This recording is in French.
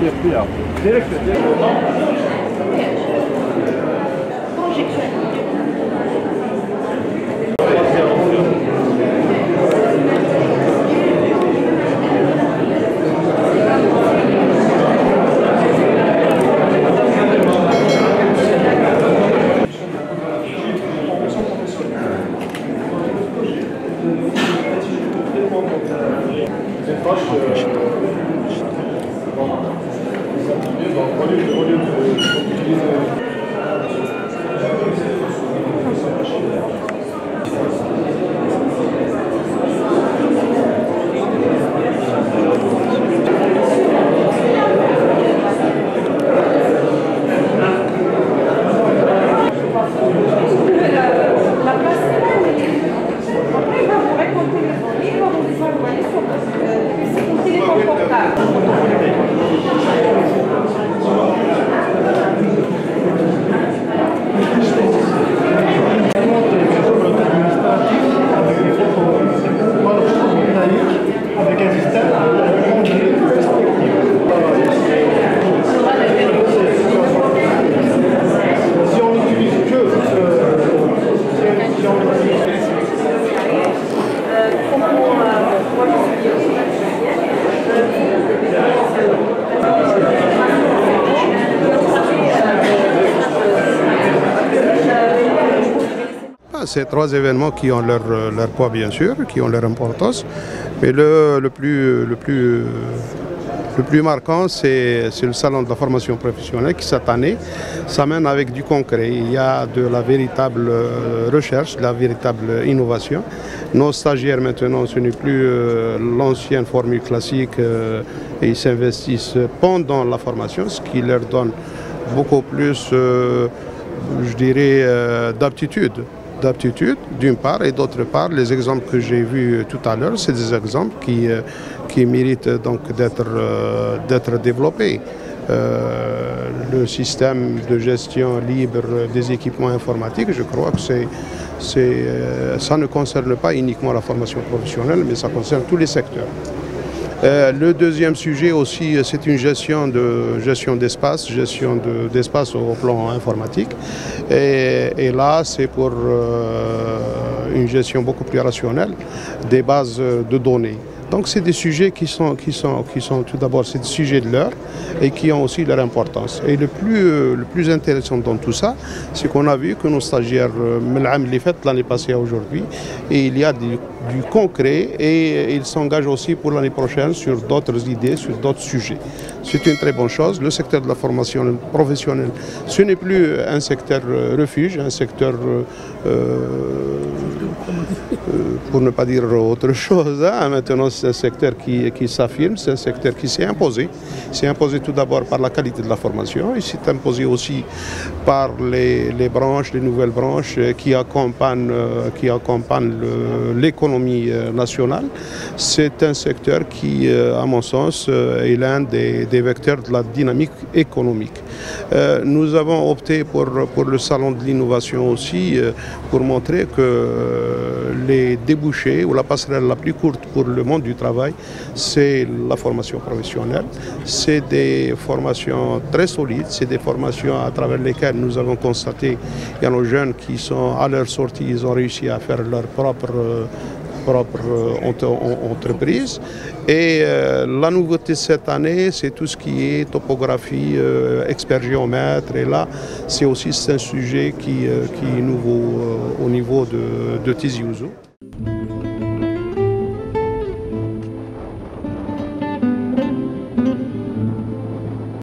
CFPA. Direct. Ces trois événements qui ont leur poids bien sûr, qui ont leur importance, mais le plus marquant c'est le salon de la formation professionnelle qui cette année s'amène avec du concret. Il y a de la véritable recherche, de la véritable innovation. Nos stagiaires maintenant ce n'est plus l'ancienne formule classique et ils s'investissent pendant la formation, ce qui leur donne beaucoup plus, je dirais, d'aptitude d'une part, et d'autre part, les exemples que j'ai vus tout à l'heure, c'est des exemples qui méritent donc d'être développés. Le système de gestion libre des équipements informatiques, je crois que ça ne concerne pas uniquement la formation professionnelle, mais ça concerne tous les secteurs. Le deuxième sujet aussi, c'est une gestion d'espace au plan informatique. Et là, c'est pour une gestion beaucoup plus rationnelle des bases de données. Donc c'est des sujets qui sont tout d'abord, c'est des sujets de l'heure et qui ont aussi leur importance. Et le plus intéressant dans tout ça, c'est qu'on a vu que nos stagiaires, l'année passée à aujourd'hui, et il y a du concret et ils s'engagent aussi pour l'année prochaine sur d'autres idées, sur d'autres sujets. C'est une très bonne chose. Le secteur de la formation professionnelle, ce n'est plus un secteur refuge, un secteur pour ne pas dire autre chose, hein. Maintenant c'est un secteur qui s'affirme, c'est un secteur qui s'est imposé. C'est imposé tout d'abord par la qualité de la formation, il s'est imposé aussi par les branches, les nouvelles branches qui accompagnent l'économie nationale. C'est un secteur qui, à mon sens, est l'un des vecteurs de la dynamique économique. Nous avons opté pour le salon de l'innovation aussi, pour montrer que les débouchés ou la passerelle la plus courte pour le monde du travail, c'est la formation professionnelle. C'est des formations très solides, c'est des formations à travers lesquelles nous avons constaté qu'il y a nos jeunes qui sont à leur sortie, ils ont réussi à faire leur propre entreprise. Et la nouveauté cette année, c'est tout ce qui est topographie, expert géomètre. Et là, c'est aussi un sujet qui est nouveau au niveau de Tizi Ouzou.